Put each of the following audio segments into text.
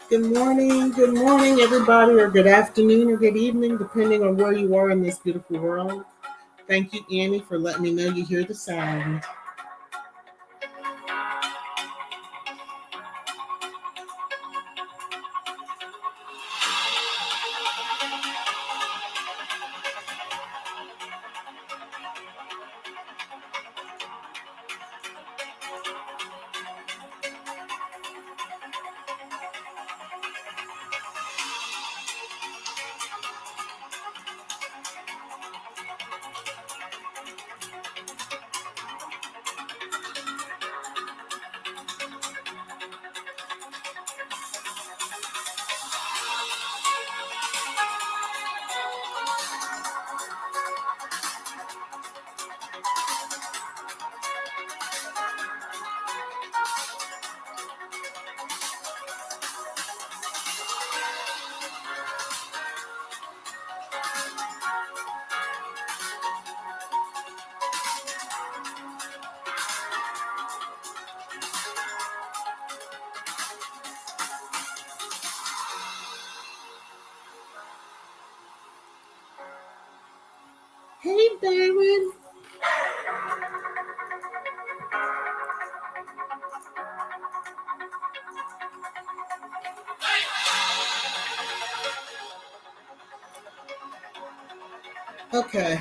Good morning, everybody, or good afternoon, or good evening, depending on where you are in this beautiful world. Thank you, Annie, for letting me know you hear the sound. Hey, Darren. Okay.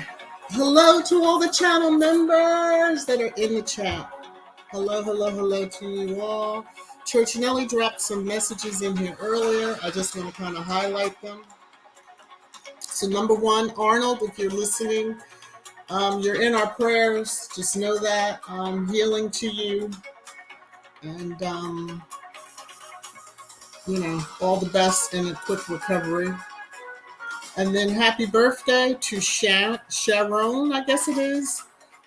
Hello to all the channel members that are in the chat. Hello, hello, hello to you all. Church Nelly dropped some messages in here earlier. I just want to kind of highlight them. So, number one, Arnold, if you're listening, you're in our prayers. Just know that. Healing to you. And, all the best in a quick recovery. And then happy birthday to Sharon, I guess it is.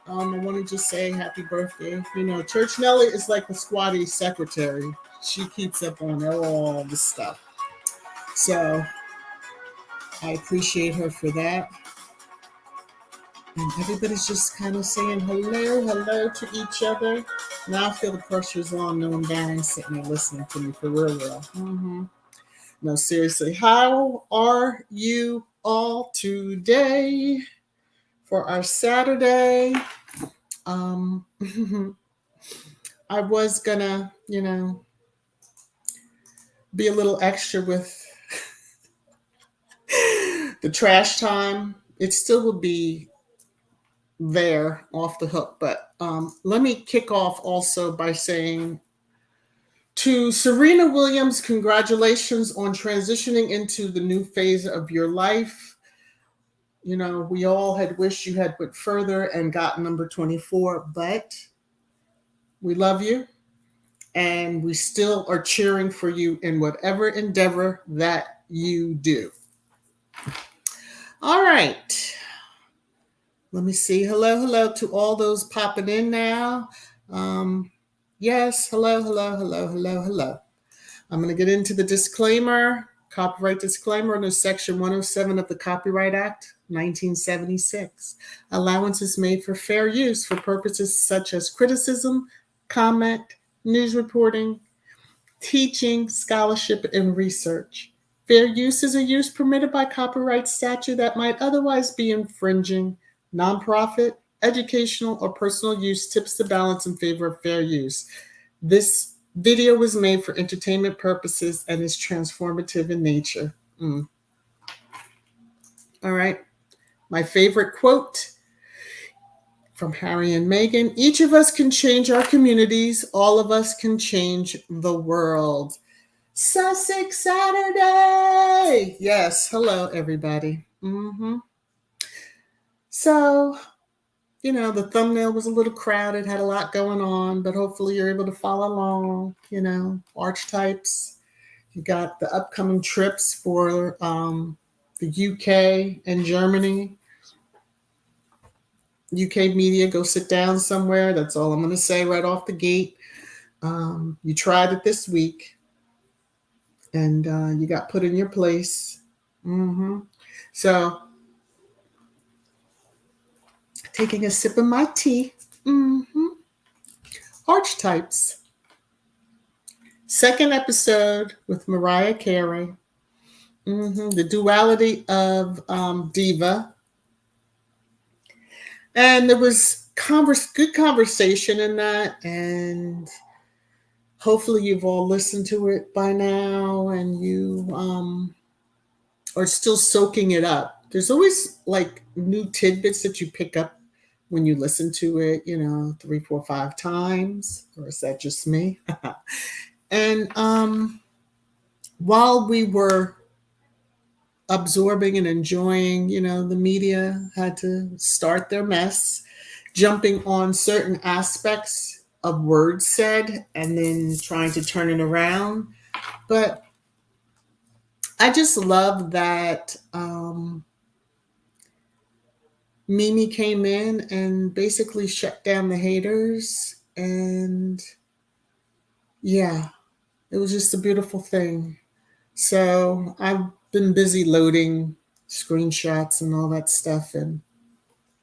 I want to just say happy birthday. Church Nelly is like the SQUADDIE secretary. She keeps up on all the stuff. So I appreciate her for that. And everybody's just kind of saying hello to each other. Now I feel the pressure's on knowing Darren's sitting there listening to me for real. Mm-hmm. No, seriously, how are you all today for our Saturday? I was gonna, be a little extra with the trash time. It still will be there off the hook, but let me kick off also by saying to Serena Williams, congratulations on transitioning into the new phase of your life. We all had wished you had went further and got number 24, but we love you and we still are cheering for you in whatever endeavor that you do. All right. Let me see. Hello to all those popping in now. Yes, hello. I'm going to get into the disclaimer, copyright disclaimer under Section 107 of the Copyright Act, 1976. Allowance is made for fair use for purposes such as criticism, comment, news reporting, teaching, scholarship, and research. Fair use is a use permitted by copyright statute that might otherwise be infringing. Nonprofit, educational, or personal use tips the balance in favor of fair use. This video was made for entertainment purposes and is transformative in nature. All right. My favorite quote from Harry and Meghan: each of us can change our communities. All of us can change the world. Sussex Saturday. Yes. Hello, everybody. So, the thumbnail was a little crowded, had a lot going on, but hopefully you're able to follow along. Archetypes. You got the upcoming trips for the UK and Germany. UK media, go sit down somewhere. That's all I'm going to say right off the gate. You tried it this week, and you got put in your place. So, taking a sip of my tea. Archetypes. Second episode with Mariah Carey. The duality of diva. And there was good conversation in that. And hopefully you've all listened to it by now and you are still soaking it up. There's always like new tidbits that you pick up when you listen to it, 3, 4, 5 times. Or is that just me? And while we were absorbing and enjoying, the media had to start their mess, jumping on certain aspects of words said and then trying to turn it around. But I just love that Mimi came in and basically shut down the haters. And yeah, it was just a beautiful thing. So I've been busy loading screenshots and all that stuff. And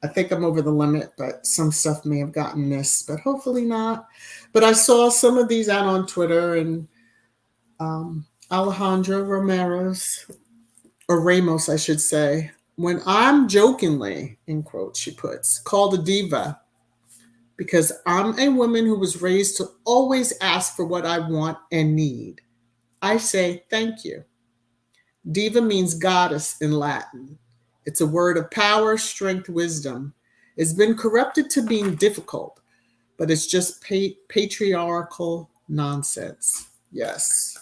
I think I'm over the limit, but some stuff may have gotten missed, but hopefully not. But I saw some of these out on Twitter, and Alejandra Ramos, I should say, when I'm jokingly, in quotes, she puts, called a diva, because I'm a woman who was raised to always ask for what I want and need, I say thank you. Diva means goddess in Latin. It's a word of power, strength, wisdom. It's been corrupted to being difficult, but it's just patriarchal nonsense. Yes.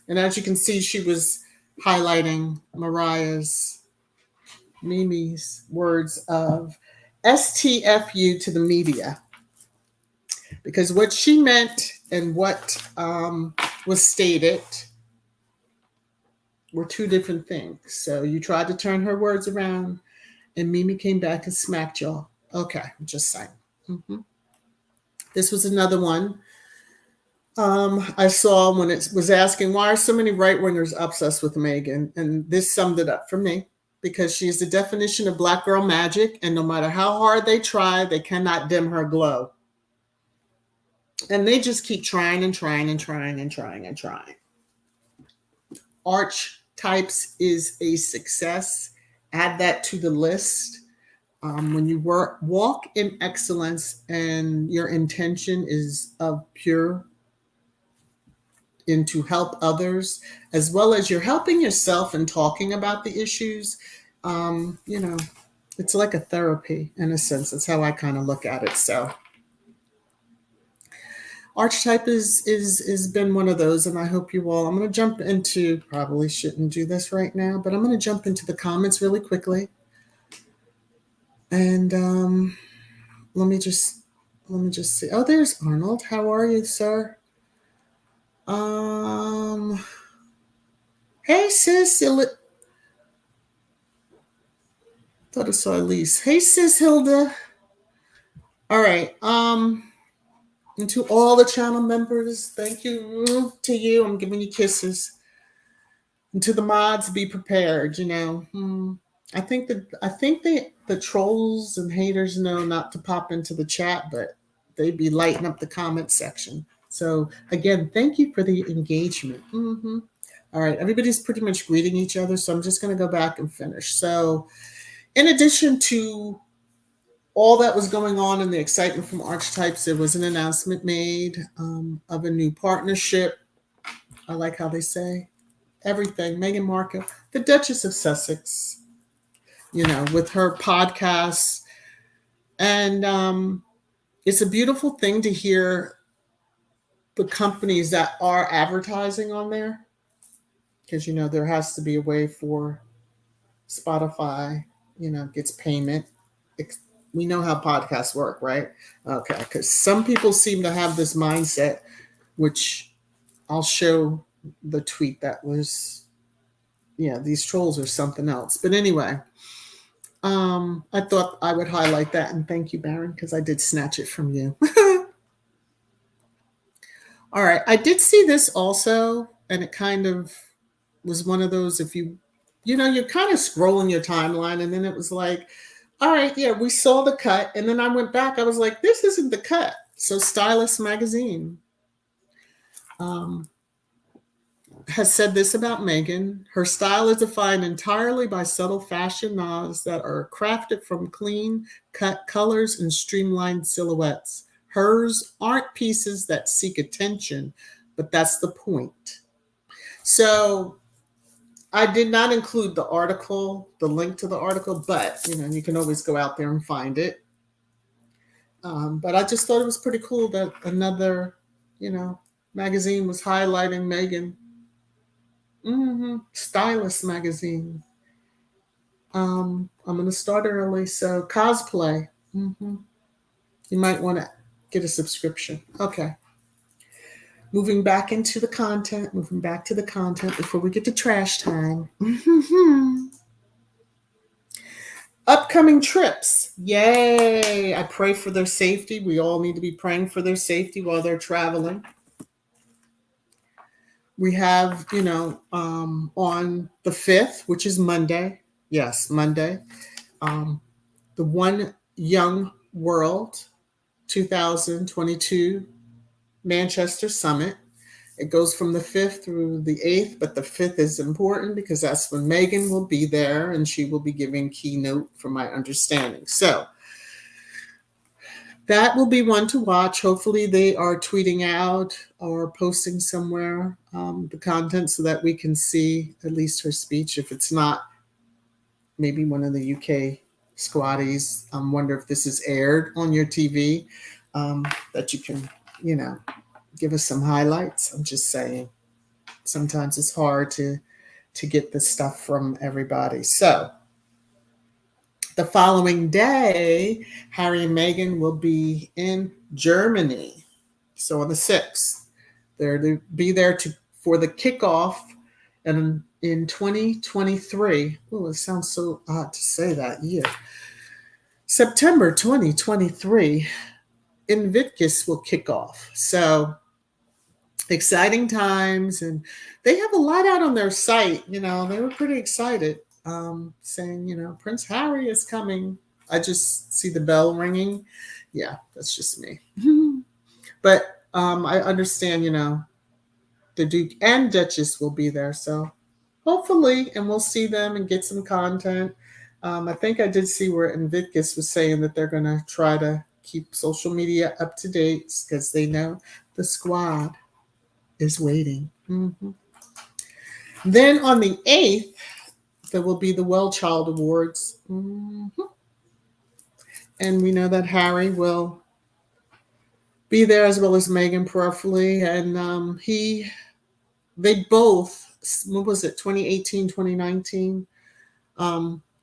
And as you can see, she was highlighting Mimi's words of STFU to the media. Because what she meant and what was stated were two different things. So you tried to turn her words around, and Mimi came back and smacked y'all. Okay, I'm just saying. This was another one I saw when it was asking, why are so many right-wingers obsessed with Meghan? And this summed it up for me, because she's the definition of black girl magic, and no matter how hard they try, they cannot dim her glow. And they just keep trying and trying and trying and trying and trying. Archetypes is a success. Add that to the list. When you walk in excellence and your intention is of pure and to help others, as well as you're helping yourself and talking about the issues, it's like a therapy in a sense. That's how I kind of look at it. So Archetype is been one of those, and I hope you all, I'm going to jump into, probably shouldn't do this right now, but I'm going to jump into the comments really quickly. And let me just see. Oh, there's Arnold. How are you, sir? Hey, sis. Thought I saw Elise. Hey, sis Hilda. All right. And to all the channel members, thank you to you. I'm giving you kisses. And to the mods, be prepared. I think the trolls and haters know not to pop into the chat, but they'd be lighting up the comment section. So again, thank you for the engagement. All right, everybody's pretty much greeting each other, so I'm just going to go back and finish. So in addition to all that was going on and the excitement from Archetypes, there was an announcement made of a new partnership. I like how they say everything. Meghan Markle, the Duchess of Sussex, with her podcast. And it's a beautiful thing to hear the companies that are advertising on there, because, there has to be a way for Spotify, gets payment. We know how podcasts work, right? Okay, because some people seem to have this mindset, which I'll show the tweet that was, these trolls are something else. But anyway, I thought I would highlight that, and thank you, Baron, because I did snatch it from you. All right, I did see this also, and it kind of was one of those, if you're kind of scrolling your timeline, and then it was like, all right, yeah, we saw the cut. And then I went back. I was like, this isn't the cut. So Stylist Magazine has said this about Meghan. Her style is defined entirely by subtle fashion nods that are crafted from clean cut colors and streamlined silhouettes. Hers aren't pieces that seek attention, but that's the point. So I did not include the article, the link to the article, but you can always go out there and find it. But I just thought it was pretty cool that another, magazine was highlighting Meghan. Stylist magazine. I'm gonna start early, so cosplay. You might want to get a subscription. Okay. Moving back into the content. Moving back to the content before we get to trash time. Upcoming trips. Yay! I pray for their safety. We all need to be praying for their safety while they're traveling. We have, on the 5th, which is Monday. Yes, Monday. The One Young World 2022 Manchester Summit. It goes from the 5th through the 8th, but the 5th is important because that's when Meghan will be there and she will be giving keynote from my understanding. So that will be one to watch. Hopefully they are tweeting out or posting somewhere the content so that we can see at least her speech. If it's not, maybe one of the UK squaddies. I wonder if this is aired on your TV, that you can, give us some highlights. I'm just saying. Sometimes it's hard to get the stuff from everybody. So the following day, Harry and Meghan will be in Germany. So on the 6th, they'll be there for the kickoff, and in 2023. Oh, it sounds so odd to say that year. September 2023, Invictus will kick off. So exciting times, and they have a lot out on their site. They were pretty excited, saying, Prince Harry is coming. I just see the bell ringing. Yeah, that's just me. But I understand, the Duke and Duchess will be there. So hopefully, and we'll see them and get some content. I think I did see where Invictus was saying that they're going to try to keep social media up to date because they know the squad is waiting. Then on the 8th, there will be the Well Child Awards. And we know that Harry will be there as well as Meghan prayerfully. And they both, what was it, 2018, 2019,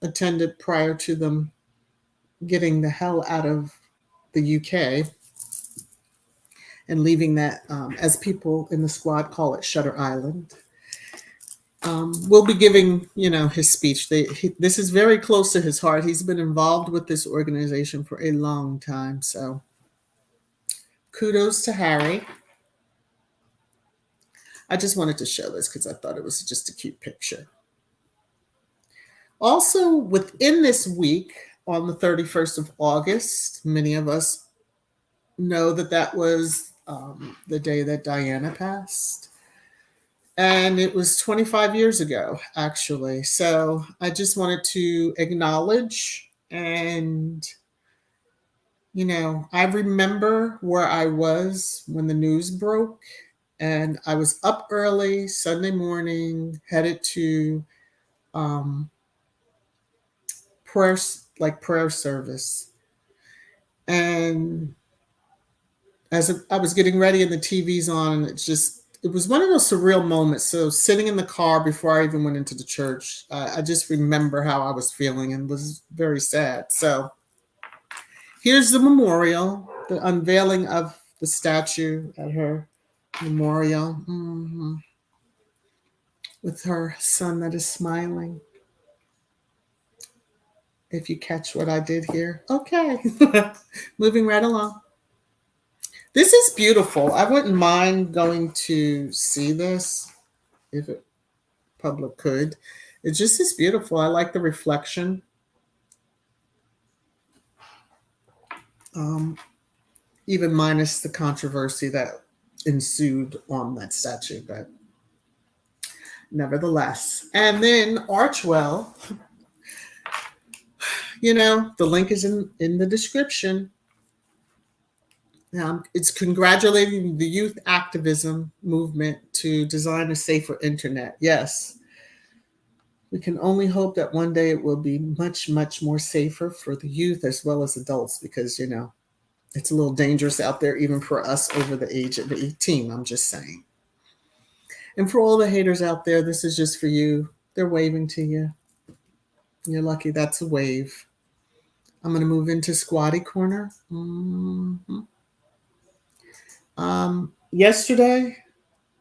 attended prior to them getting the hell out of the UK and leaving that, as people in the squad call it, Shutter Island. Will be giving, his speech. This is very close to his heart. He's been involved with this organization for a long time. So kudos to Harry. I just wanted to show this because I thought it was just a cute picture. Also, within this week, on the 31st of August, many of us know that was the day that Diana passed. And it was 25 years ago, actually. So I just wanted to acknowledge, and, I remember where I was when the news broke, and I was up early Sunday morning, headed to prayer service. And as I was getting ready and the TV's on, it was one of those surreal moments. So sitting in the car before I even went into the church, I just remember how I was feeling and was very sad. So here's the memorial, the unveiling of the statue at her memorial, with her son that is smiling. If you catch what I did here. Okay, moving right along. This is beautiful. I wouldn't mind going to see this if it public could. It just is beautiful. I like the reflection. Even minus the controversy that ensued on that statue. But nevertheless. And then Archwell, the link is in the description. It's congratulating the youth activism movement to design a safer internet. Yes, we can only hope that one day it will be much, much more safer for the youth as well as adults, because, it's a little dangerous out there, even for us over the age of 18. I'm just saying. And for all the haters out there, this is just for you. They're waving to you. You're lucky that's a wave. I'm going to move into SQUADDIE Corner. Mm-hmm. Yesterday,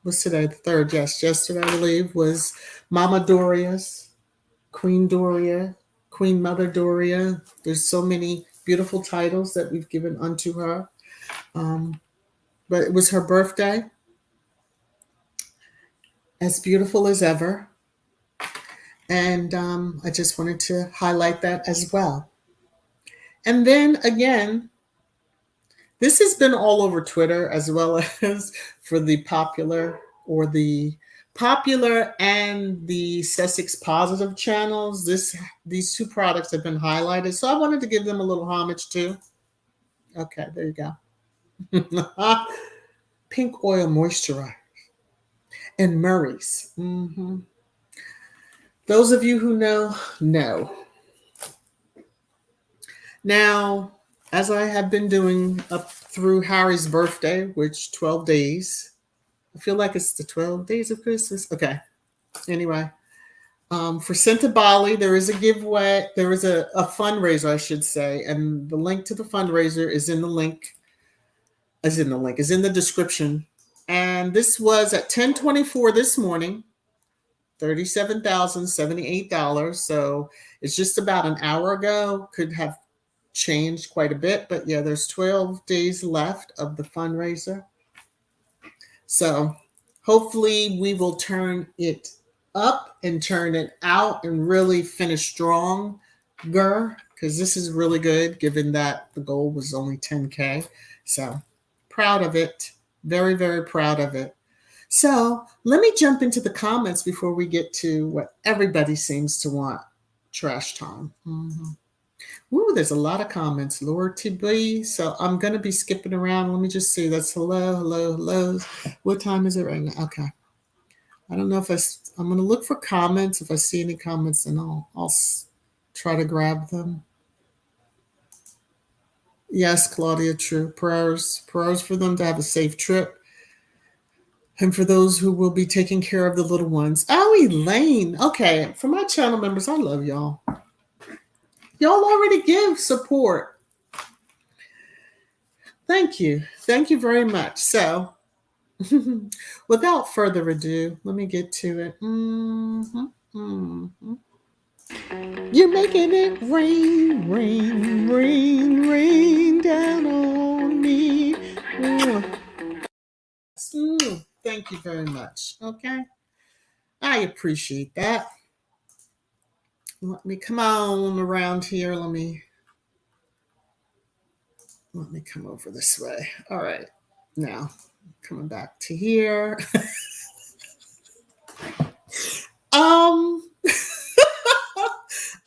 what's today? The 3rd. Yes, yesterday, I believe, was Mama Doria's, Queen Doria, Queen Mother Doria. There's so many beautiful titles that we've given unto her. But it was her birthday. As beautiful as ever. And I just wanted to highlight that as well. And then again, this has been all over Twitter as well as for the popular and the Sussex Positive channels. These 2 products have been highlighted. So I wanted to give them a little homage too. Okay, there you go. Pink Oil Moisturizer and Murray's. Mm-hmm. Those of you who know. Now, as I have been doing up through Harry's birthday, which 12 days, I feel like it's the 12 days of Christmas. Okay. Anyway, for Senta Bali, there is a giveaway. There is a fundraiser, I should say. And the link to the fundraiser is in the description. And this was at 10:24 this morning, $37,078. So it's just about an hour ago. Could have changed quite a bit, but yeah, there's 12 days left of the fundraiser. So hopefully we will turn it up and turn it out and really finish stronger, because this is really good given that the goal was only 10K. So proud of it. Very, very proud of it. So let me jump into the comments before we get to what everybody seems to want, trash time. Mm-hmm. Ooh, there's a lot of comments. Lord TB. So I'm going to be skipping around. Let me just see. That's hello. What time is it right now? Okay. I don't know if I'm going to look for comments. If I see any comments, then I'll try to grab them. Yes, Claudia, true. Prayers for them to have a safe trip. And for those who will be taking care of the little ones. Oh, Elaine. Okay. For my channel members, I love y'all. Y'all already give support. Thank you. Thank you very much. So, without further ado, let me get to it. You're making it rain, rain, rain, rain down on me. Thank you very much. Okay. I appreciate that. Let me come on around here. Let me come over this way. All right. Now, coming back to here.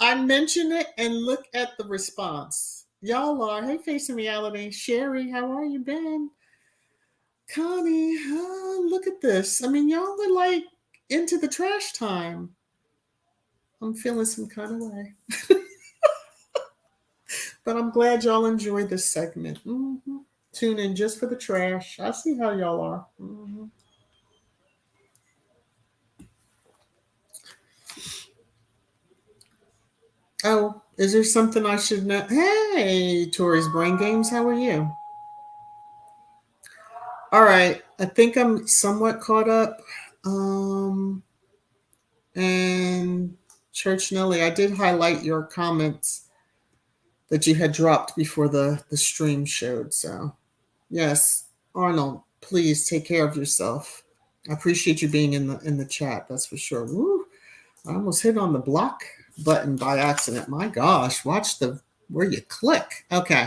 I mention it and look at the response. Y'all are, hey, Facing Reality. Sherry, how are you, Ben? Connie, look at this. I mean, y'all are like into the trash time. I'm feeling some kind of way. But I'm glad y'all enjoyed this segment. Mm-hmm. Tune in just for the trash. I see how y'all are. Mm-hmm. Oh, is there something I should know? Hey, Tori's Brain Games, how are you? All right, I think I'm somewhat caught up. And Church Nelly, I did highlight your comments that you had dropped before the stream showed. So, yes, Arnold, please take care of yourself. I appreciate you being in the chat. That's for sure. Woo, I almost hit on the block button by accident. My gosh, watch where you click. Okay.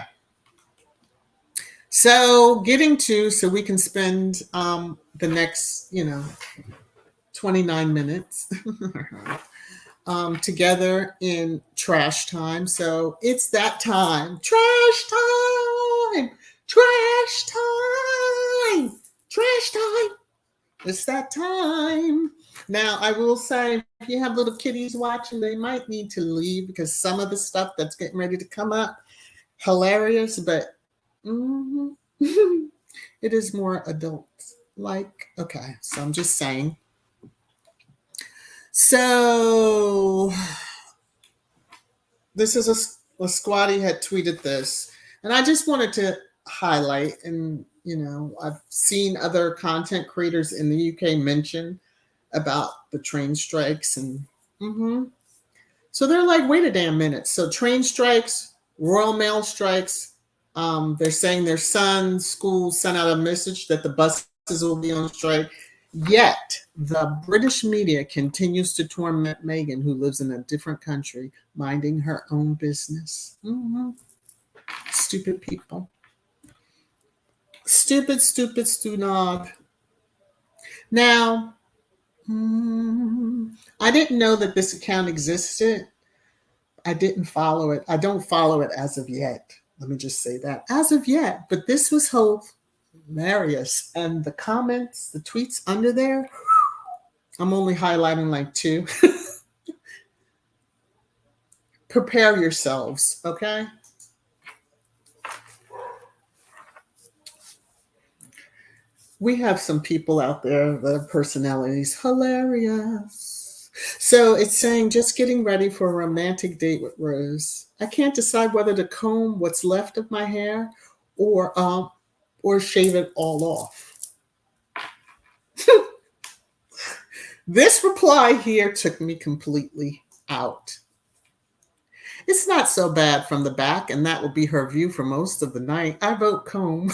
So so we can spend the next, 29 minutes together in trash time. So it's that time. Trash time! Trash time! Trash time! It's that time. Now, I will say, if you have little kiddies watching, they might need to leave because some of the stuff that's getting ready to come up, hilarious, but it is more adult like. Okay, so I'm just saying. So this is a squaddie had tweeted this, and I just wanted to highlight, and I've seen other content creators in the UK mention about the train strikes, and so they're like, wait a damn minute. So train strikes, Royal Mail strikes, they're saying their son's school sent out a message that the buses will be on strike. Yet the British media continues to torment Meghan, who lives in a different country, minding her own business. Stupid people. Stupid, stupid, stupid. Now, I didn't know that this account existed. I didn't follow it. I don't follow it as of yet. Let me just say that. As of yet. But this was hilarious. And the comments, the tweets under there, I'm only highlighting like 2. Prepare yourselves, okay? We have some people out there that have personalities. Hilarious. So it's saying, just getting ready for a romantic date with Rose. I can't decide whether to comb what's left of my hair or shave it all off. This reply here took me completely out. It's not so bad from the back, and that will be her view for most of the night. I vote comb.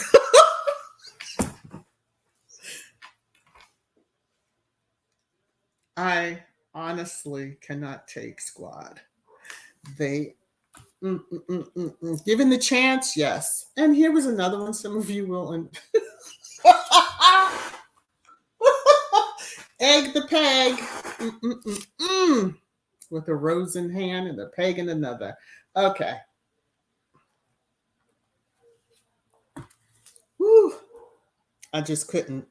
I honestly cannot take Squad. They, given the chance, yes. And here was another one. Some of you will. Egg the peg. With a rose in hand and a peg in another. Okay. Whew. I just couldn't.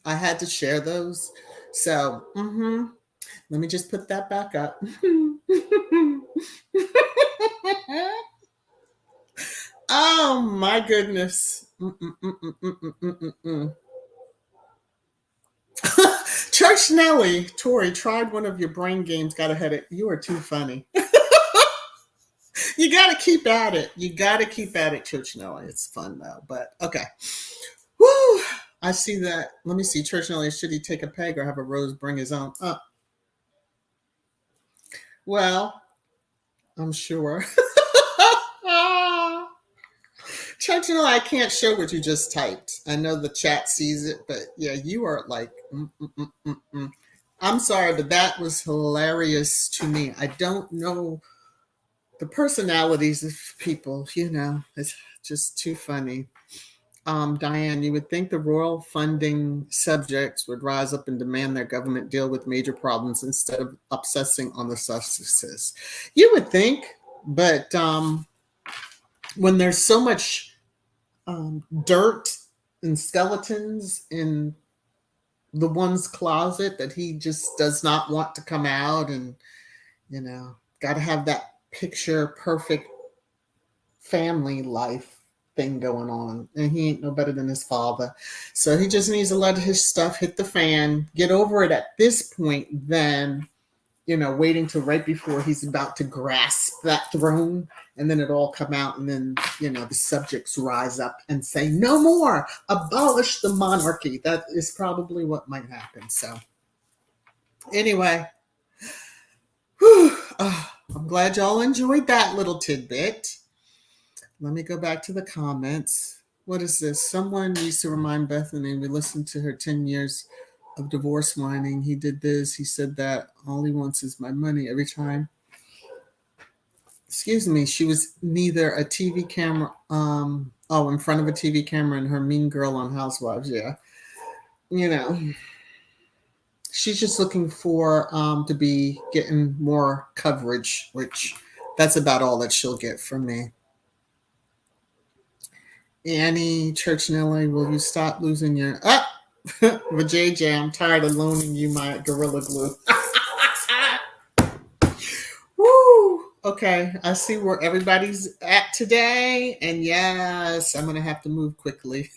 I had to share those. So, let me just put that back up. Oh my goodness. Church Nelly, Tori, tried one of your brain games, got a headache. You are too funny. You got to keep at it. Church Nelly. It's fun though, but okay. Woo! I see that. Let me see. Church Nelly, should he take a peg or have a rose bring his own? Well, I'm sure. Church Nelly, I can't show what you just typed. I know the chat sees it, but yeah, you are like, I'm sorry, but that was hilarious to me. I don't know the personalities of people, it's just too funny. Diane, you would think the royal funding subjects would rise up and demand their government deal with major problems instead of obsessing on the successes. You would think, but when there's so much dirt and skeletons in the one's closet that he just does not want to come out, and got to have that picture perfect family life thing going on, and he ain't no better than his father, so he just needs to let his stuff hit the fan, get over it at this point, than waiting till right before he's about to grasp that throne, and then it all come out, and then the subjects rise up and say, no more, abolish the monarchy. That is probably what might happen. So anyway, I'm glad y'all enjoyed that little tidbit. Let me go back to the comments. What is this? Someone needs to remind Bethany we listened to her 10 years of divorce whining. He did this. He said that. All he wants is my money every time. Excuse me. She was neither a TV camera. In front of a TV camera and her mean girl on Housewives. Yeah. She's just looking for to be getting more coverage, which that's about all that she'll get from me. Annie Church in LA, will you stop losing your but JJ, I'm tired of loaning you my Gorilla Glue. Woo! Okay, I see where everybody's at today, and yes, I'm gonna have to move quickly.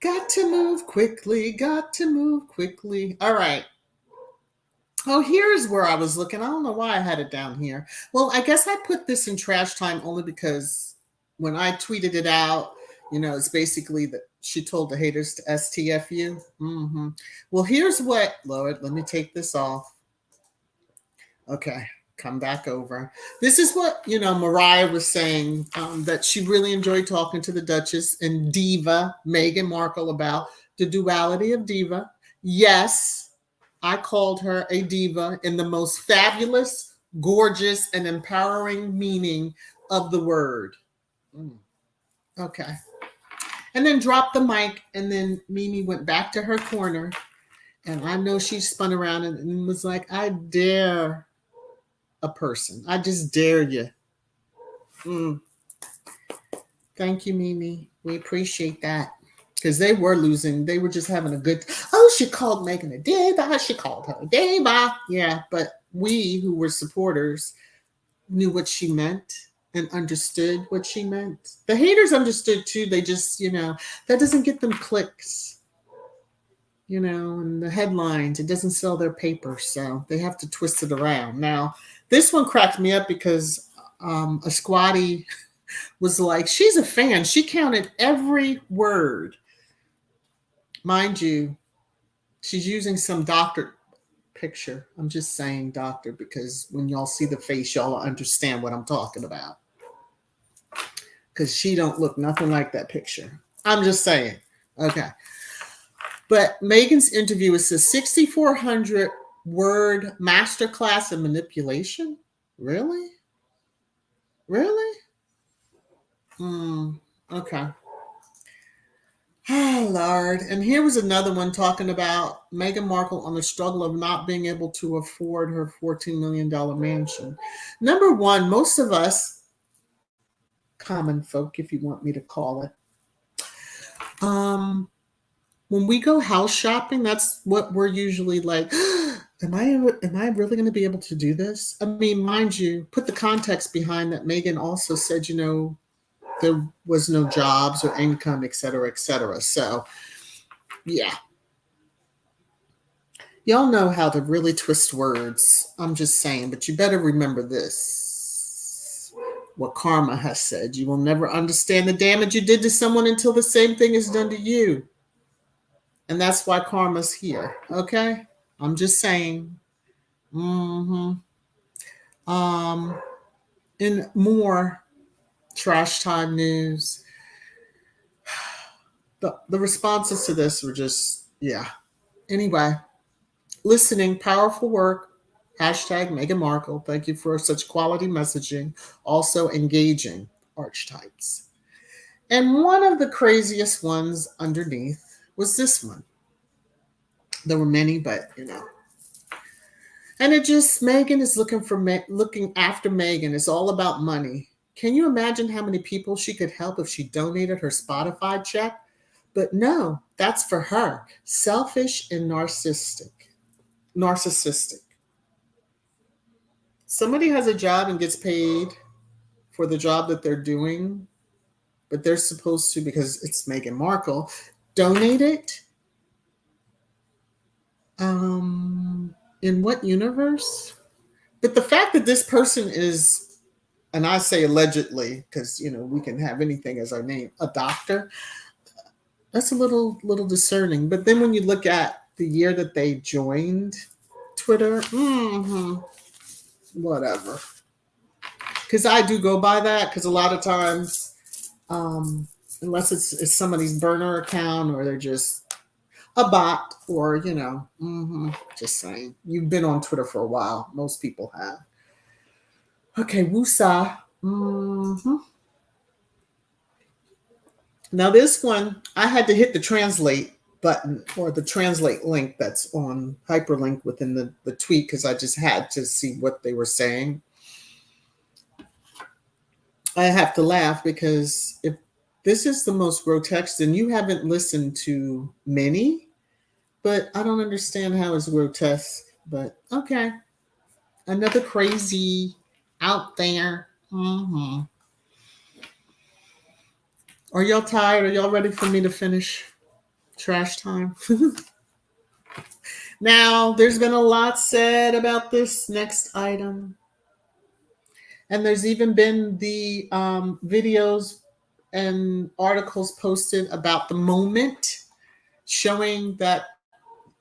Got to move quickly, got to move quickly. All right. Oh, here's where I was looking. I don't know why I had it down here. Well, I guess I put this in trash time only because when I tweeted it out, it's basically that she told the haters to STFU. Well, here's what, Lord, let me take this off. Okay, come back over. This is what, Mariah was saying, that she really enjoyed talking to the Duchess and Diva, Meghan Markle, about the duality of diva. Yes, I called her a diva in the most fabulous, gorgeous, and empowering meaning of the word. Okay. And then dropped the mic, and then Mimi went back to her corner, and I know she spun around and was like, I dare a person. I just dare you. Thank you, Mimi. We appreciate that. Because they were losing. They were just having a good, she called Meghan a diva. She called her a diva. Yeah, but we who were supporters knew what she meant and understood what she meant. The haters understood too. They just, that doesn't get them clicks. And the headlines, it doesn't sell their paper, so they have to twist it around. Now, this one cracked me up because a SQUADDIE was like, she's a fan. She counted every word. Mind you, she's using some doctor picture. I'm just saying doctor because when y'all see the face, y'all understand what I'm talking about. Because she don't look nothing like that picture. I'm just saying. Okay. But Meghan's interview is a 6,400 word masterclass in manipulation. Really? Really? Okay. Oh, Lord. And here was another one talking about Meghan Markle on the struggle of not being able to afford her $14 million mansion. Number one, most of us, common folk, if you want me to call it, when we go house shopping, that's what we're usually like, am I really going to be able to do this? I mean, mind you, put the context behind that. Meghan also said, there was no jobs or income, et cetera, et cetera. So, yeah. Y'all know how to really twist words. I'm just saying, but you better remember this. What karma has said. You will never understand the damage you did to someone until the same thing is done to you. And that's why karma's here. Okay? I'm just saying. In more trash time news, the responses to this were just, yeah. Anyway, listening, powerful work. Hashtag Meghan Markle. Thank you for such quality messaging. Also engaging archetypes. And one of the craziest ones underneath was this one. There were many, but And it just, Meghan is looking after Meghan. It's all about money. Can you imagine how many people she could help if she donated her Spotify check? But no, that's for her. Selfish and narcissistic. Somebody has a job and gets paid for the job that they're doing, but they're supposed to, because it's Meghan Markle, donate it. In what universe? But the fact that this person is, and I say allegedly, because we can have anything as our name, a doctor, that's a little discerning. But then when you look at the year that they joined Twitter, whatever. Because I do go by that, because a lot of times, unless it's somebody's burner account or they're just a bot, or just saying. You've been on Twitter for a while. Most people have. Okay, woosah. Now this one, I had to hit the translate button or the translate link that's on hyperlink within the tweet, because I just had to see what they were saying. I have to laugh because if this is the most grotesque, and you haven't listened to many, but I don't understand how it's grotesque. But okay, another crazy out there. Mm-hmm. Are y'all tired? Are y'all ready for me to finish trash time? Now, there's been a lot said about this next item. And there's even been the videos and articles posted about the moment, showing that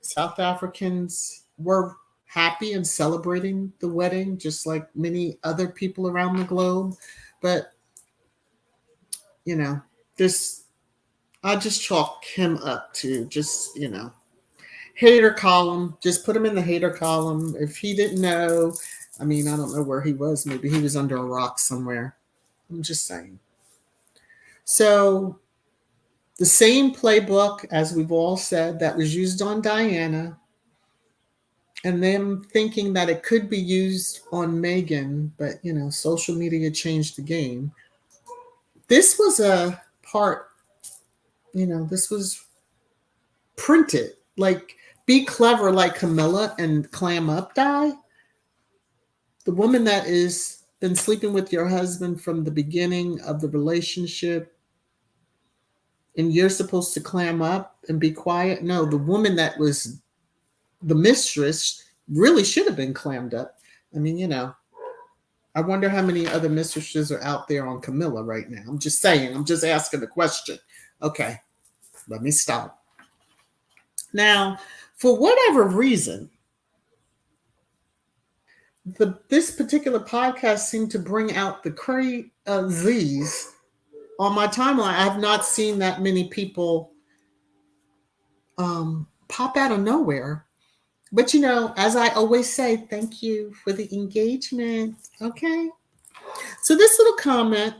South Africans were happy and celebrating the wedding, just like many other people around the globe. But, you know, this, I just chalk him up to just, hater column. Just put him in the hater column. If he didn't know, I mean, I don't know where he was. Maybe he was under a rock somewhere. I'm just saying. So the same playbook, as we've all said, that was used on Diana, and them thinking that it could be used on Meghan, but, social media changed the game. This was a part, this was printed. Like, be clever like Camilla and clam up, die. The woman that is been sleeping with your husband from the beginning of the relationship, and you're supposed to clam up and be quiet. No, the woman that was the mistress really should have been clammed up. I mean, I wonder how many other mistresses are out there on Camilla right now. I'm just saying. I'm just asking the question. Okay, let me stop. Now, for whatever reason, this particular podcast seemed to bring out the crazies on my timeline. I have not seen that many people pop out of nowhere. But, as I always say, thank you for the engagement. Okay. So this little comment,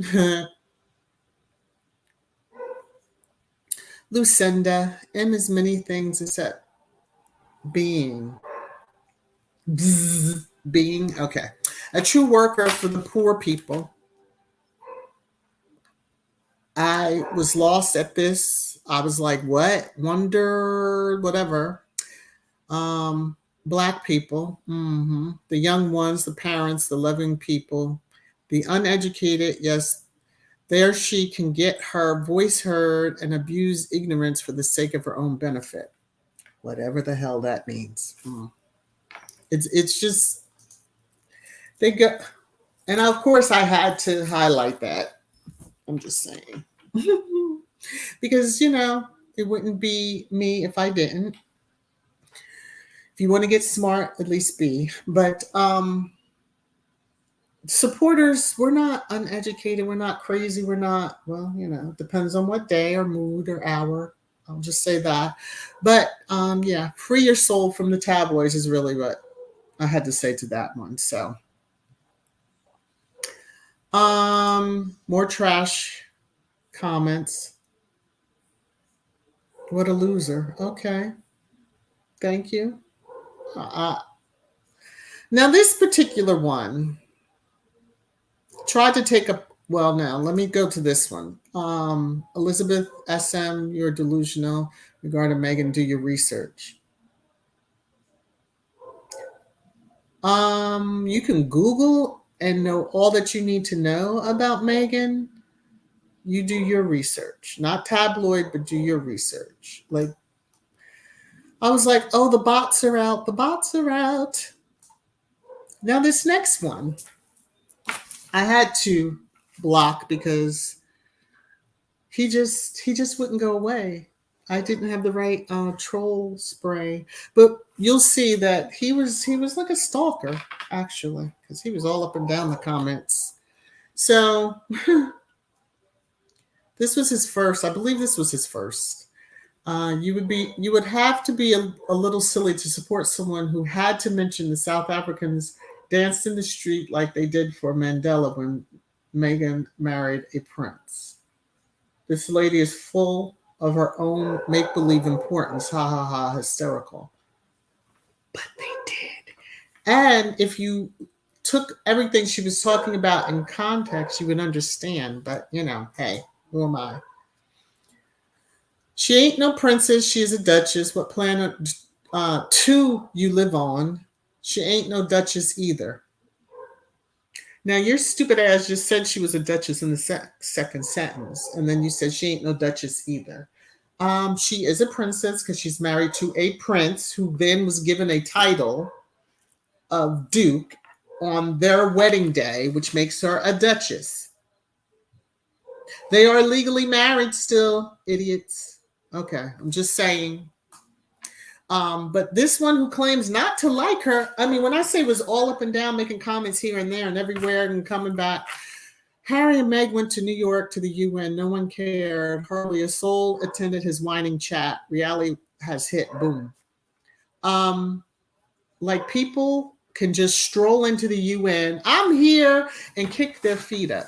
Lucinda, am as many things except being. Being, okay. A true worker for the poor people. I was lost at this. I was like, what? Wonder, whatever. Black people, the young ones, the parents, the loving people, the uneducated, yes, there she can get her voice heard and abuse ignorance for the sake of her own benefit. Whatever the hell that means. It's just, they go, and of course I had to highlight that. I'm just saying. Because, it wouldn't be me if I didn't. If you want to get smart, at least be. But supporters, we're not uneducated. We're not crazy. We're not, well, depends on what day or mood or hour. I'll just say that. But yeah, free your soul from the tabloids is really what I had to say to that one. So more trash comments. What a loser. Okay. Thank you. Now, this particular one tried to take a, well, now, let me go to this one. Elizabeth SM, you're delusional. Regarding Meghan, do your research. You can Google and know all that you need to know about Meghan. You do your research. Not tabloid, but do your research. Like, I was like, oh, the bots are out. The bots are out. Now, this next one, I had to block because he just wouldn't go away. I didn't have the right troll spray, but you'll see that he was like a stalker, actually, because he was all up and down the comments. So this was his first. I believe this was his first. You would have to be a little silly to support someone who had to mention the South Africans danced in the street like they did for Mandela when Meghan married a prince. This lady is full of her own make-believe importance. Ha ha ha, hysterical. But they did. And if you took everything she was talking about in context, you would understand. But, you know, hey, who am I? She ain't no princess. She is a duchess. What planet 2 you live on? She ain't no duchess either. Now, your stupid ass just said she was a duchess in the second sentence, and then you said she ain't no duchess either. She is a princess because she's married to a prince who then was given a title of duke on their wedding day, which makes her a duchess. They are legally married still, idiots. Okay, I'm just saying. But this one who claims not to like her, I mean, when I say was all up and down, making comments here and there and everywhere and coming back, Harry and Meg went to New York to the UN. No one cared. Hardly a soul attended his whining chat. Reality has hit. Boom. Like people can just stroll into the UN. I'm here and kick their feet up.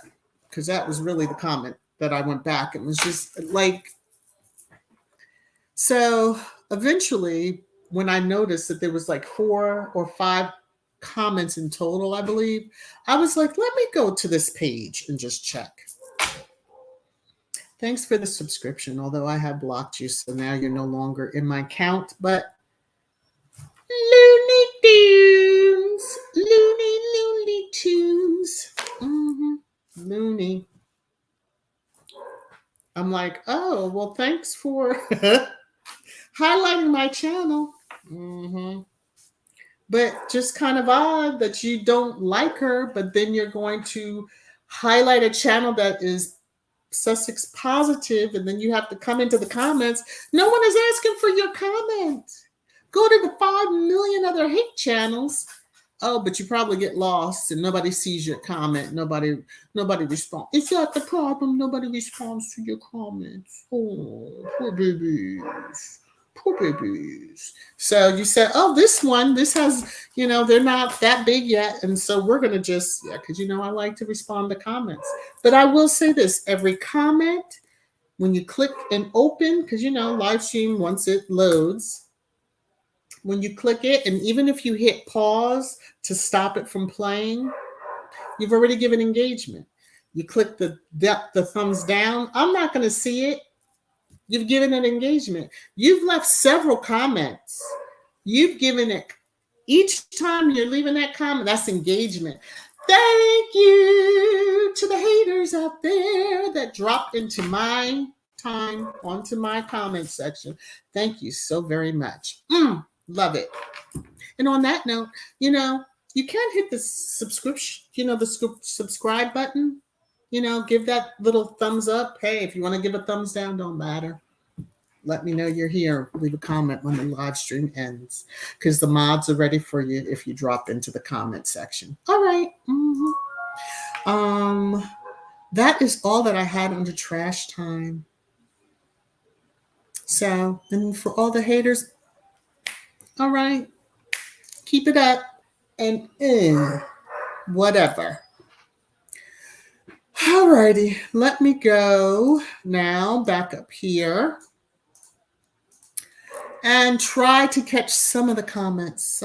Because that was really the comment that I went back. It was just like, so eventually when I noticed that there was like 4 or 5 comments in total, I believe, I was like, let me go to this page and just check. Thanks for the subscription, although I have blocked you, so now you're no longer in my count, but Looney Tunes, Looney Tunes, Looney. I'm like, oh, well, thanks for highlighting my channel. But just kind of odd that you don't like her, but then you're going to highlight a channel that is Sussex positive, and then you have to come into the comments. No one is asking for your comment. Go to the 5 million other hate channels. Oh, but you probably get lost and nobody sees your comment. Nobody responds. Is that the problem? Nobody responds to your comments. Oh, poor babies. Poor babies. So you said, oh, this has, they're not that big yet. And so we're going to just, because, I like to respond to comments. But I will say this, every comment, when you click and open, because, live stream, once it loads, when you click it, and even if you hit pause to stop it from playing, you've already given engagement. You click the thumbs down. I'm not going to see it. You've given an engagement. You've left several comments. You've given it. Each time you're leaving that comment, that's engagement. Thank you to the haters out there that dropped into my time, onto my comment section. Thank you so very much. Love it. And on that note, you can't hit the subscription, the subscribe button. Give that little thumbs up. Hey, if you want to give a thumbs down, don't matter. Let me know you're here. Leave a comment when the live stream ends, because the mods are ready for you if you drop into the comment section. All right. That is all that I had under trash time. So, and for all the haters, all right, keep it up and whatever. Alrighty, let me go now back up here and try to catch some of the comments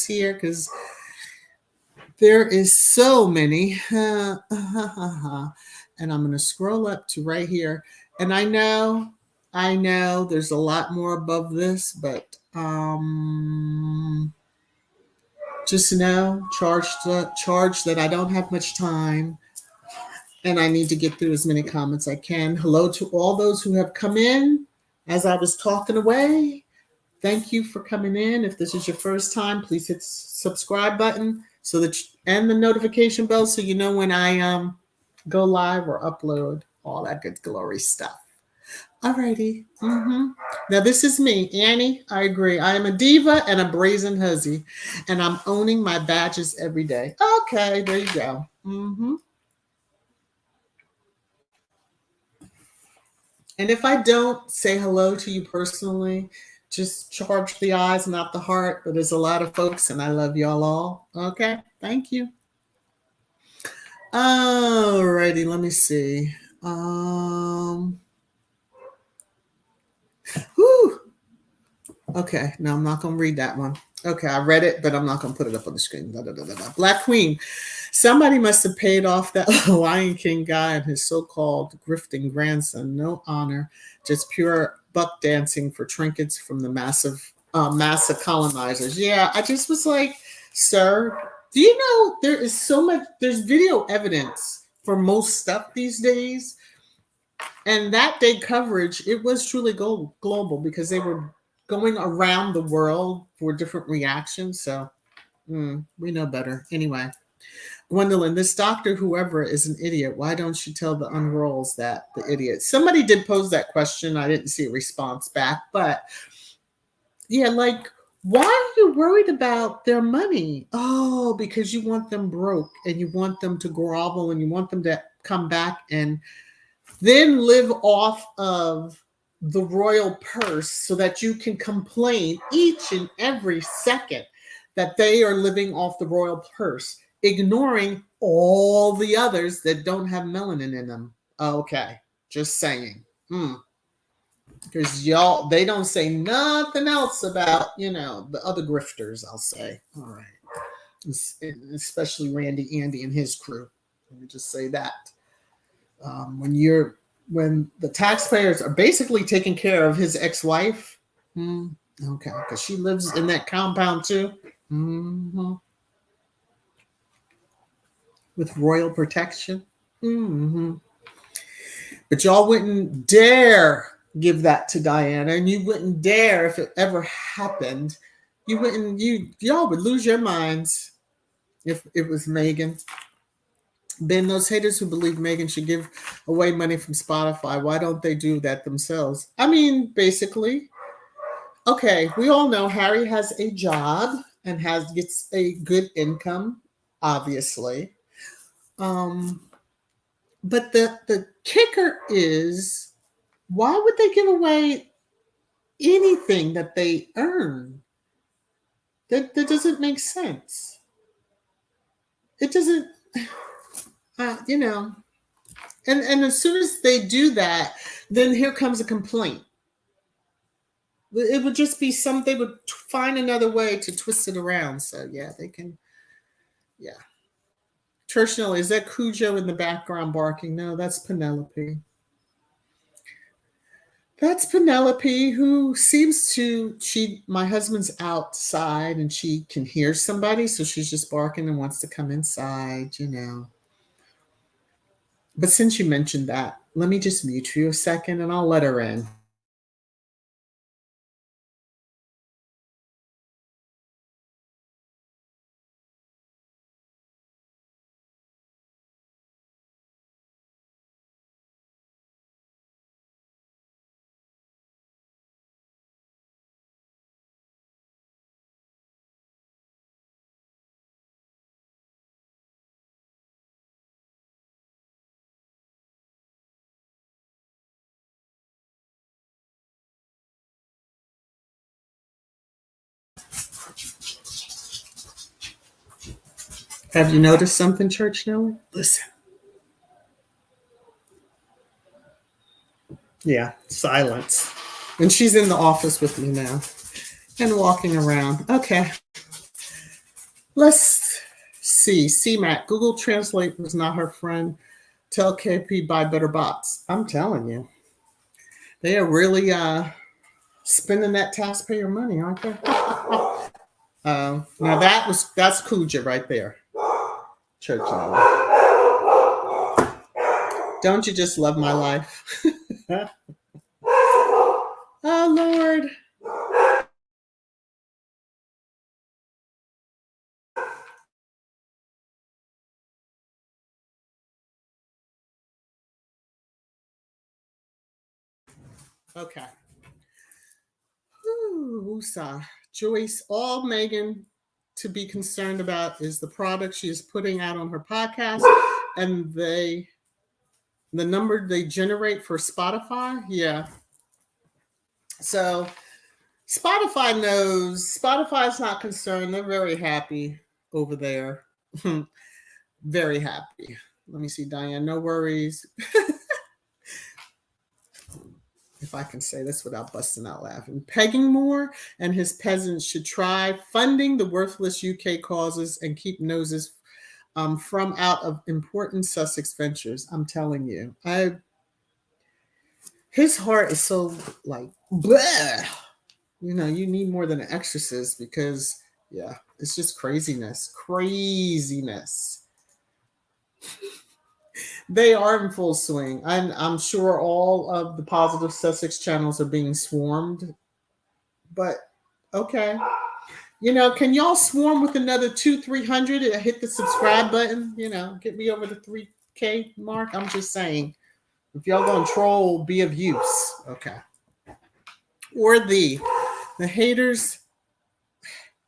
here, because there is so many. And I'm going to scroll up to right here. And I know there's a lot more above this, but just know, charge that I don't have much time and I need to get through as many comments as I can. Hello to all those who have come in as I was talking away. Thank you for coming in. If this is your first time, please hit the subscribe button and the notification bell so you know when I go live or upload, all that good glory stuff. Alrighty. Now this is me, Annie. I agree. I am a diva and a brazen hussy, and I'm owning my badges every day. Okay, there you go. And if I don't say hello to you personally, just charge the eyes, not the heart. But there's a lot of folks, and I love y'all all. Okay, thank you. Alrighty, let me see. Okay, no, I'm not going to read that one. Okay, I read it, but I'm not going to put it up on the screen. Black Queen. Somebody must have paid off that Lion King guy and his so-called grifting grandson. No honor, just pure buck dancing for trinkets from the massive colonizers. Yeah, I just was like, sir, do you know there is so much, there's video evidence for most stuff these days. And that day coverage, it was truly global because they were going around the world for different reactions. So we know better. Anyway, Gwendolyn, this doctor, whoever, is an idiot. Why don't you tell the unrolls that the idiot? Somebody did pose that question. I didn't see a response back. But yeah, like, why are you worried about their money? Oh, because you want them broke and you want them to grovel and you want them to come back and then live off of the royal purse so that you can complain each and every second that they are living off the royal purse, ignoring all the others that don't have melanin in them. Okay, just saying. Because y'all, they don't say nothing else about, the other grifters, I'll say. All right. Especially Randy Andy and his crew. Let me just say that. When the taxpayers are basically taking care of his ex-wife, okay, because she lives in that compound too, with royal protection. But y'all wouldn't dare give that to Diana, and you wouldn't dare if it ever happened. Y'all would lose your minds if it was Meghan. Ben, those haters who believe Meghan should give away money from Spotify, why don't they do that themselves? I mean, basically, okay, we all know Harry has a job and gets a good income, obviously. But the kicker is, why would they give away anything that they earn? That doesn't make sense. It doesn't, And as soon as they do that, then here comes a complaint. It would just be they would find another way to twist it around. So yeah, they can. Yeah. Church Nelly, is that Cujo in the background barking? No, that's Penelope. That's Penelope, who seems to my husband's outside and she can hear somebody, so she's just barking and wants to come inside, But since you mentioned that, let me just mute you a second and I'll let her in. Have you noticed something, Church Nelly? Listen. Yeah, silence. And she's in the office with me now and walking around. Okay. Let's see. CMAC. Google Translate was not her friend. Tell KP buy better bots. I'm telling you. They are really spending that taxpayer money, aren't they? Now that's Kuja right there. Church Nelly. Don't you just love my life? Oh, Lord. Okay. Woosah. Joyce, all Meghan to be concerned about is the product she is putting out on her podcast and the number they generate for Spotify. Yeah. So Spotify knows. Spotify's not concerned. They're very happy over there. Very happy. Let me see, Diane. No worries. if I can say this without busting out laughing, pegging more, and his peasants should try funding the worthless UK causes and keep noses from out of important Sussex ventures. I'm telling you, his heart is so like, bleh. You know, you need more than an exorcist because, yeah, it's just craziness. Craziness. They are in full swing. I'm sure all of the positive Sussex channels are being swarmed, but okay. You know, can y'all swarm with another 300 and hit the subscribe button? You know, get me over the 3K mark. I'm just saying, if y'all gonna troll, be of use. Okay. Or the haters,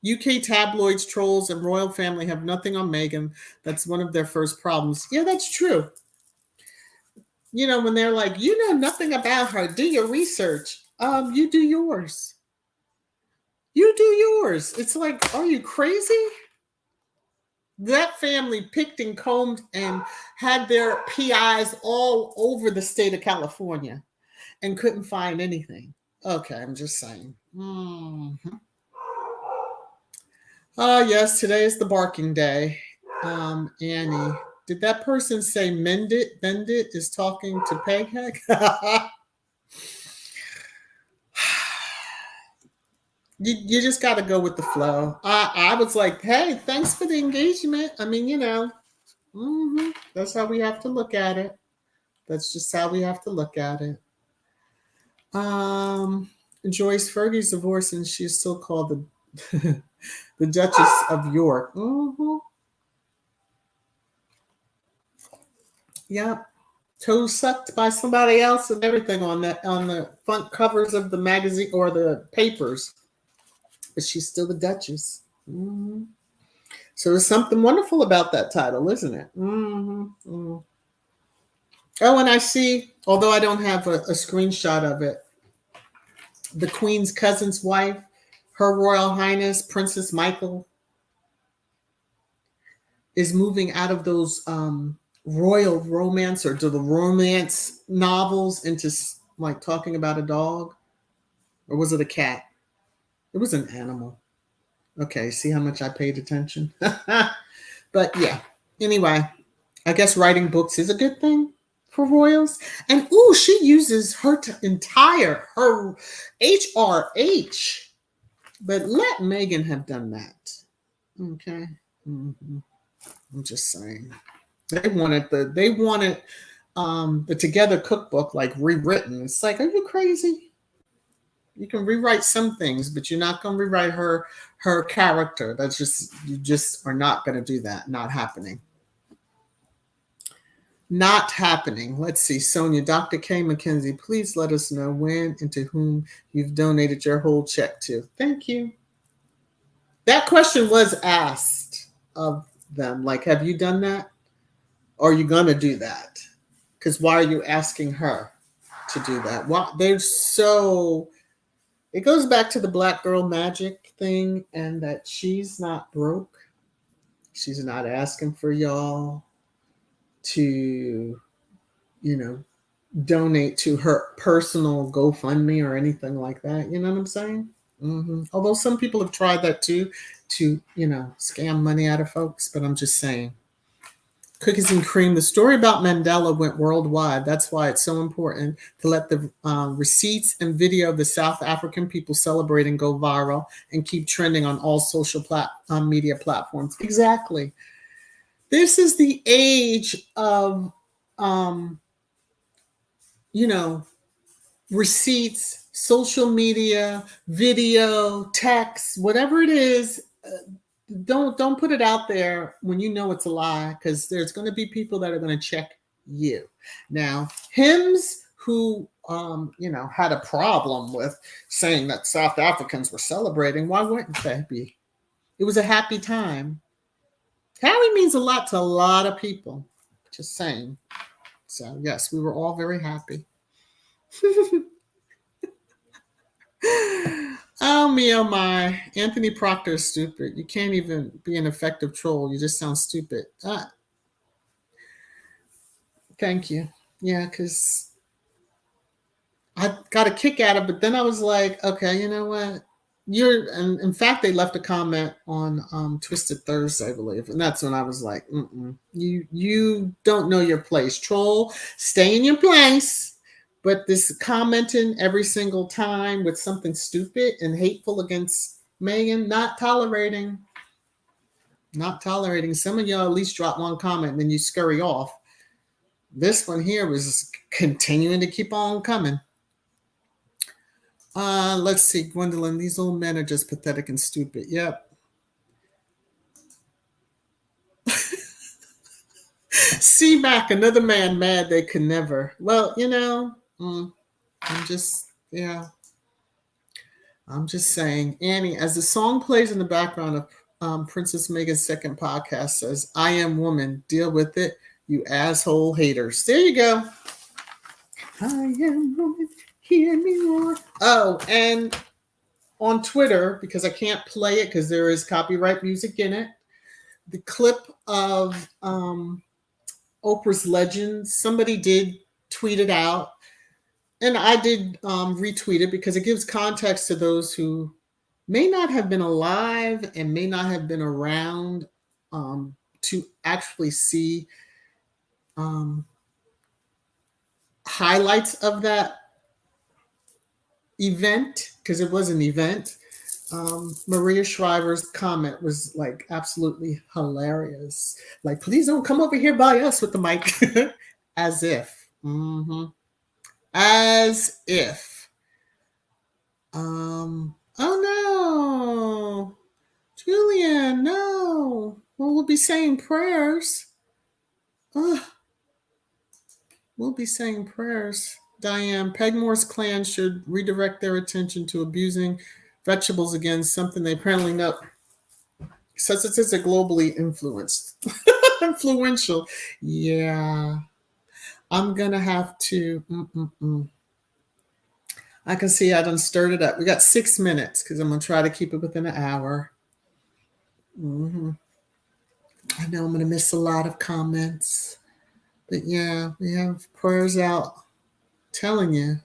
UK tabloids, trolls, and royal family have nothing on Meghan. That's one of their first problems. Yeah, that's true. You know, when they're like, you know nothing about her, do your research. You do yours. You do yours. It's like, are you crazy? That family picked and combed and had their PIs all over the state of California and couldn't find anything. Okay, I'm just saying. Mm-hmm. Yes, today is the barking day. Annie, did that person say mend it, bend it is talking to Peghead? You just got to go with the flow. I was like, hey, thanks for the engagement. I mean, you know, that's how we have to look at it. That's just how we have to look at it. Joyce Fergie's divorced and she's still called the the Duchess of York. Mm-hmm. Yep. Toes sucked by somebody else and everything on the front covers of the magazine or the papers. But she's still the Duchess. Mm-hmm. So there's something wonderful about that title, isn't it? Mm-hmm. Mm-hmm. Oh, and I see, although I don't have a screenshot of it, the Queen's cousin's wife, Her Royal Highness Princess Michael, is moving out of those royal romance or to the romance novels into like talking about a dog. Or was it a cat? It was an animal. Okay, see how much I paid attention? But yeah, anyway, I guess writing books is a good thing for royals. And ooh, she uses her her HRH. But let Meghan have done that. Okay. Mm-hmm. I'm just saying. They wanted the Together cookbook like rewritten. It's like, are you crazy? You can rewrite some things, but you're not going to rewrite her character. That's just, you just are not going to do that. Not happening. Not happening. Let's see. Sonia, Dr. K. McKenzie, please let us know when and to whom you've donated your whole check to. Thank you. That question was asked of them. Like, have you done that? Or are you going to do that? Because why are you asking her to do that? Why, they're so... It goes back to the black girl magic thing and that she's not broke. She's not asking for y'all to, you know, donate to her personal GoFundMe or anything like that. You know what I'm saying? Mm-hmm. Although some people have tried that too, to, you know, scam money out of folks. But I'm just saying. Cookies and cream. The story about Mandela went worldwide. That's why it's so important to let the receipts and video of the South African people celebrating go viral and keep trending on all social media platforms. Exactly. This is the age of, you know, receipts, social media, video, text, whatever it is. Don't put it out there when you know it's a lie, because there's going to be people that are going to check you. Now, hymns who you know, had a problem with saying that South Africans were celebrating, why wouldn't they be? It was a happy time. Happy means a lot to a lot of people. Just saying. So yes, we were all very happy. Oh me, oh my. Anthony Proctor is stupid. You can't even be an effective troll. You just sound stupid. Thank you. Yeah, because I got a kick out of it, but then I was like, okay, you know what? And in fact, they left a comment on Twisted Thursday, I believe, and that's when I was like, you don't know your place, troll. Stay in your place. But this commenting every single time with something stupid and hateful against Meghan, not tolerating. Not tolerating. Some of y'all at least drop one comment and then you scurry off. This one here was continuing to keep on coming. Let's see, Gwendolyn. These old men are just pathetic and stupid. Yep. C-Mac, another man mad they could never. Well, I'm just, yeah. I'm just saying, Annie, as the song plays in the background of Princess Meghan's second podcast says, I am woman, deal with it, you asshole haters. There you go. I am woman, hear me roar. Oh, and on Twitter, because I can't play it because there is copyright music in it, the clip of Oprah's Legends, somebody did tweet it out. And I did retweet it because it gives context to those who may not have been alive and may not have been around to actually see highlights of that event, because it was an event. Maria Shriver's comment was like absolutely hilarious. Like, please don't come over here by us with the mic. As if. As if. Oh no. Julian, no. Well, we'll be saying prayers. Ugh. We'll be saying prayers. Diane, Pegmore's clan should redirect their attention to abusing vegetables again, something they apparently know. Since it is a globally influential. Yeah. I'm going to have to. I can see I done stirred it up. We got 6 minutes because I'm going to try to keep it within an hour. I know I'm going to miss a lot of comments. But yeah, we have prayers out telling you.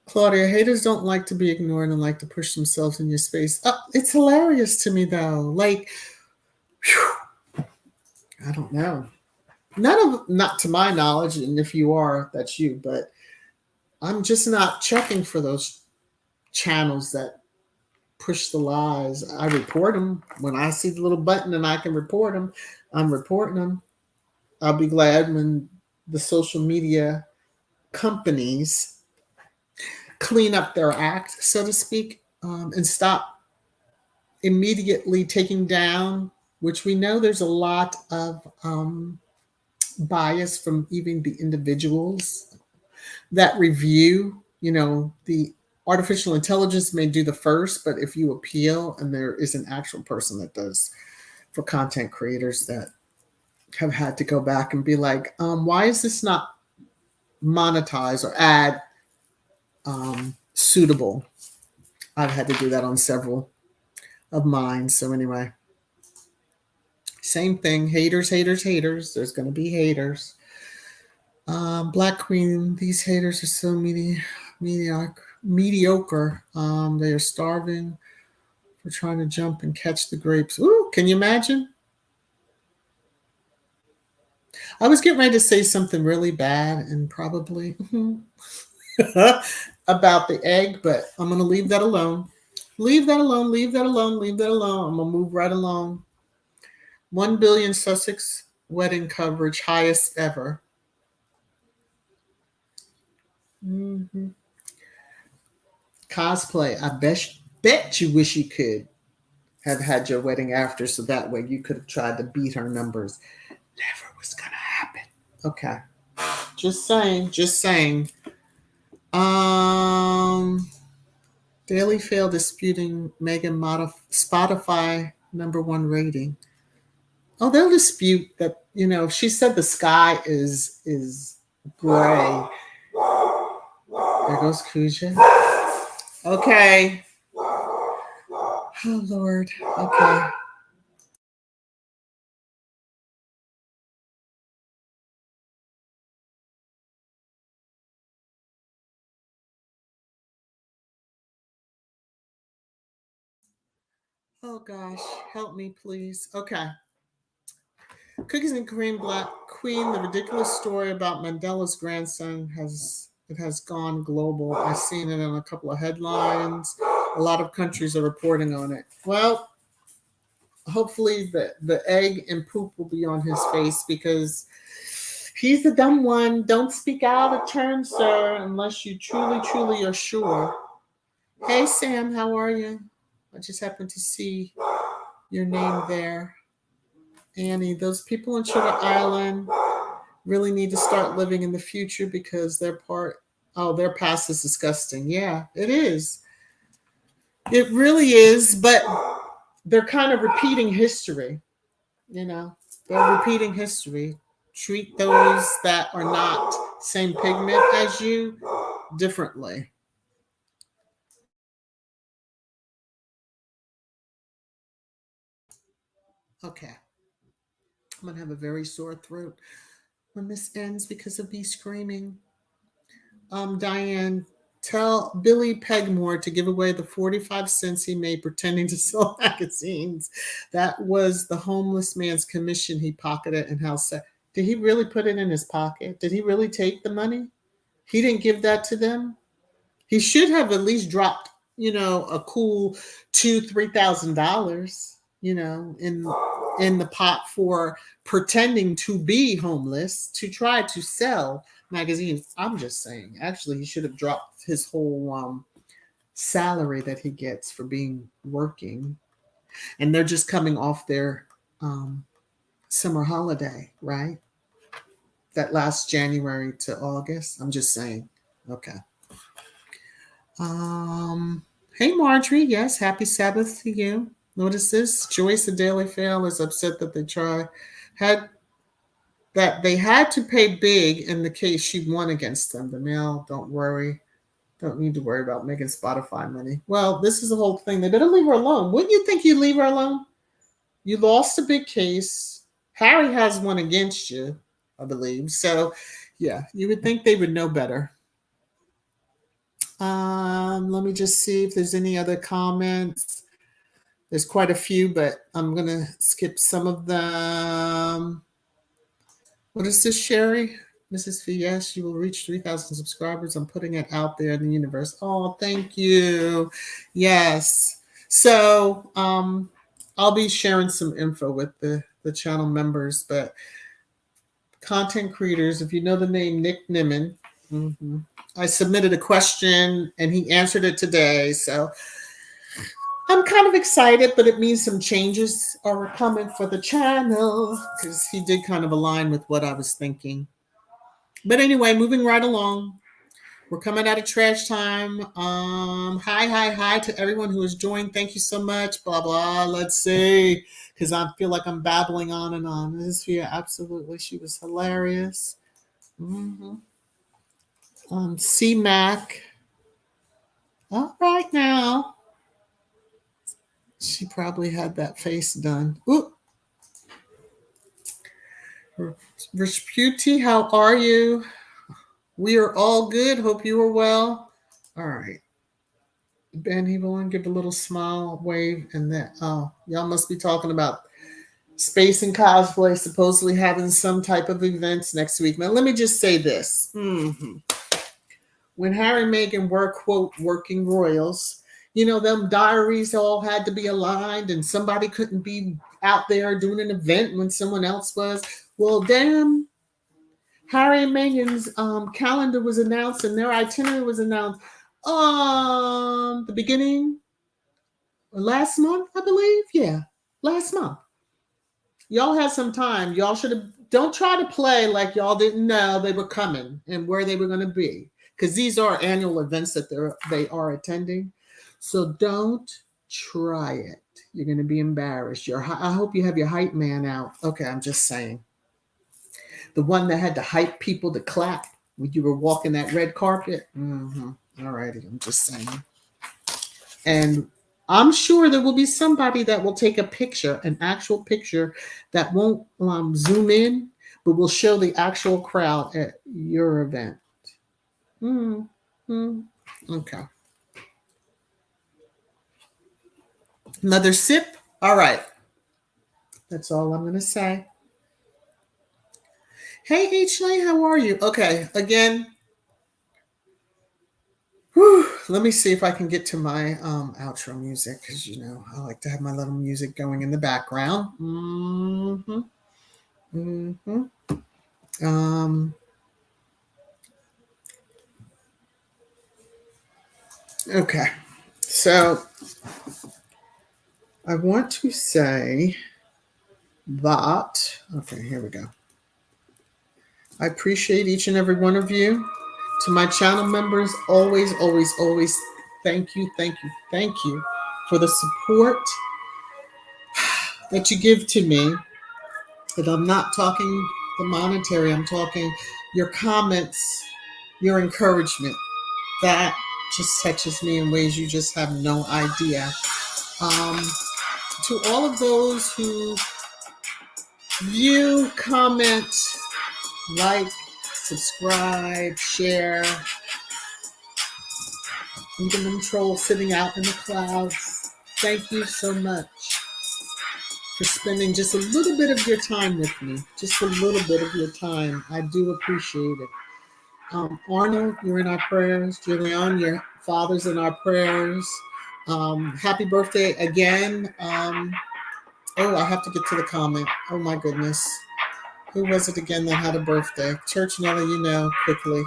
Claudia, haters don't like to be ignored and like to push themselves in your space. It's hilarious to me, though. Like, whew, I don't know. Not to my knowledge, and if you are, that's you. But I'm just not checking for those channels that push the lies. I report them when I see the little button and I can report them. I'm reporting them. I'll be glad when the social media companies clean up their act, so to speak, and stop immediately taking down, which we know there's a lot of bias from even the individuals that review. The artificial intelligence may do the first, but if you appeal and there is an actual person that does, for content creators that have had to go back and be like, why is this not monetized or ad suitable? I've had to do that on several of mine. So anyway, same thing. Haters, haters, haters. There's going to be haters. Black Queen, these haters are so mediocre. They are starving for trying to jump and catch the grapes. Ooh, can you imagine? I was getting ready to say something really bad and probably about the egg, but I'm going to leave that alone. Leave that alone, leave that alone, leave that alone. I'm going to move right along. 1 billion Sussex wedding coverage, highest ever. Cosplay. I bet you wish you could have had your wedding after, so that way you could have tried to beat her numbers. Never was going to happen. Okay. Just saying. Daily Fail disputing Meghan Spotify #1 rating. Oh, they'll dispute that. She said the sky is gray. There goes Kuja. Okay. Oh Lord. Okay. Oh gosh, help me, please. Okay. Cookies and Cream Black Queen, the ridiculous story about Mandela's grandson has gone global. I've seen it in a couple of headlines. A lot of countries are reporting on it. Well, hopefully the egg and poop will be on his face because he's the dumb one. Don't speak out of turn, sir, unless you truly, truly are sure. Hey, Sam, how are you? I just happened to see your name there. Annie, those people in Sugar Island really need to start living in the future because their past is disgusting. Yeah, it is. It really is, but they're kind of repeating history, you know. They're repeating history. Treat those that are not same pigment as you differently. Okay. I'm gonna have a very sore throat when this ends because of me screaming. Diane, tell Billy Pegmore to give away the 45 cents he made pretending to sell magazines. That was the homeless man's commission he pocketed and how sad. Did he really put it in his pocket? Did he really take the money? He didn't give that to them. He should have at least dropped, a cool $2,000-3,000, in the pot for pretending to be homeless to try to sell magazines. I'm just saying. Actually, he should have dropped his whole salary that he gets for being working, and they're just coming off their summer holiday, right? That last January to August. I'm just saying. Okay. Hey Marjorie, yes, happy Sabbath to you. Notice this. Joyce the Daily Fail is upset that had they had to pay big in the case she won against them. The mail, don't worry. Don't need to worry about making Spotify money. Well, this is the whole thing. They better leave her alone. Wouldn't you think you'd leave her alone? You lost a big case. Harry has one against you, I believe. So yeah, you would think they would know better. Let me just see if there's any other comments. There's quite a few, but I'm going to skip some of them. What is this, Sherry? Mrs. V, yes, you will reach 3,000 subscribers. I'm putting it out there in the universe. Oh, thank you. Yes. So I'll be sharing some info with the channel members, but content creators, if you know the name Nick Nimmin, I submitted a question and he answered it today. So I'm kind of excited, but it means some changes are coming for the channel because he did kind of align with what I was thinking. But anyway, moving right along. We're coming out of trash time. Hi to everyone who has joined. Thank you so much. Blah, blah. Let's see. Because I feel like I'm babbling on and on. This is absolutely. She was hilarious. C-Mac. All right now. She probably had that face done. Ooh. Resputi, how are you? We are all good. Hope you are well. All right. Ben, he will give a little smile, wave, and that. Oh, y'all must be talking about space and cosplay supposedly having some type of events next week. Now, let me just say this. When Harry and Meghan were, quote, working royals, them diaries all had to be aligned and somebody couldn't be out there doing an event when someone else was. Well, damn, Harry and Meghan's calendar was announced and their itinerary was announced the beginning last month, I believe. Yeah, last month. Y'all had some time. Y'all should have. Don't try to play like y'all didn't know they were coming and where they were going to be, because these are annual events that they are attending. So don't try it. You're going to be embarrassed. I hope you have your hype man out. Okay, I'm just saying. The one that had to hype people to clap when you were walking that red carpet. All righty, I'm just saying. And I'm sure there will be somebody that will take a picture, an actual picture that won't zoom in, but will show the actual crowd at your event. Okay. Another sip. All right. That's all I'm going to say. Hey, H-Night, how are you? Okay, again, let me see if I can get to my outro music, because, you know, I like to have my little music going in the background. Mm-hmm. Mm-hmm. Okay, so I want to say that, okay, here we go. I appreciate each and every one of you. To my channel members, always, always, always, thank you, thank you, thank you for the support that you give to me. And I'm not talking the monetary, I'm talking your comments, your encouragement. That just touches me in ways you just have no idea. To all of those who view, comment, like, subscribe, share, even them trolls sitting out in the clouds, thank you so much for spending just a little bit of your time with me. Just a little bit of your time. I do appreciate it. Arnold, you're in our prayers. Julian, your father's in our prayers. Happy birthday again. Oh, I have to get to the comment. Oh my goodness. Who was it again that had a birthday? Church Nelly, you know, quickly.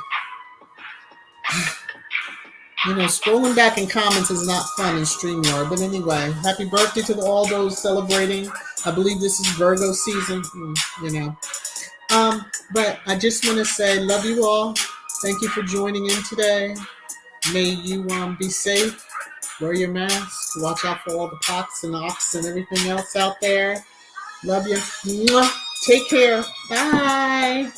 You know, scrolling back in comments is not fun in StreamYard. But anyway, happy birthday to all those celebrating. I believe this is Virgo season, you know. But I just want to say, love you all. Thank you for joining in today. May you be safe. Wear your mask. Watch out for all the pox and ox and everything else out there. Love you. Mwah. Take care. Bye.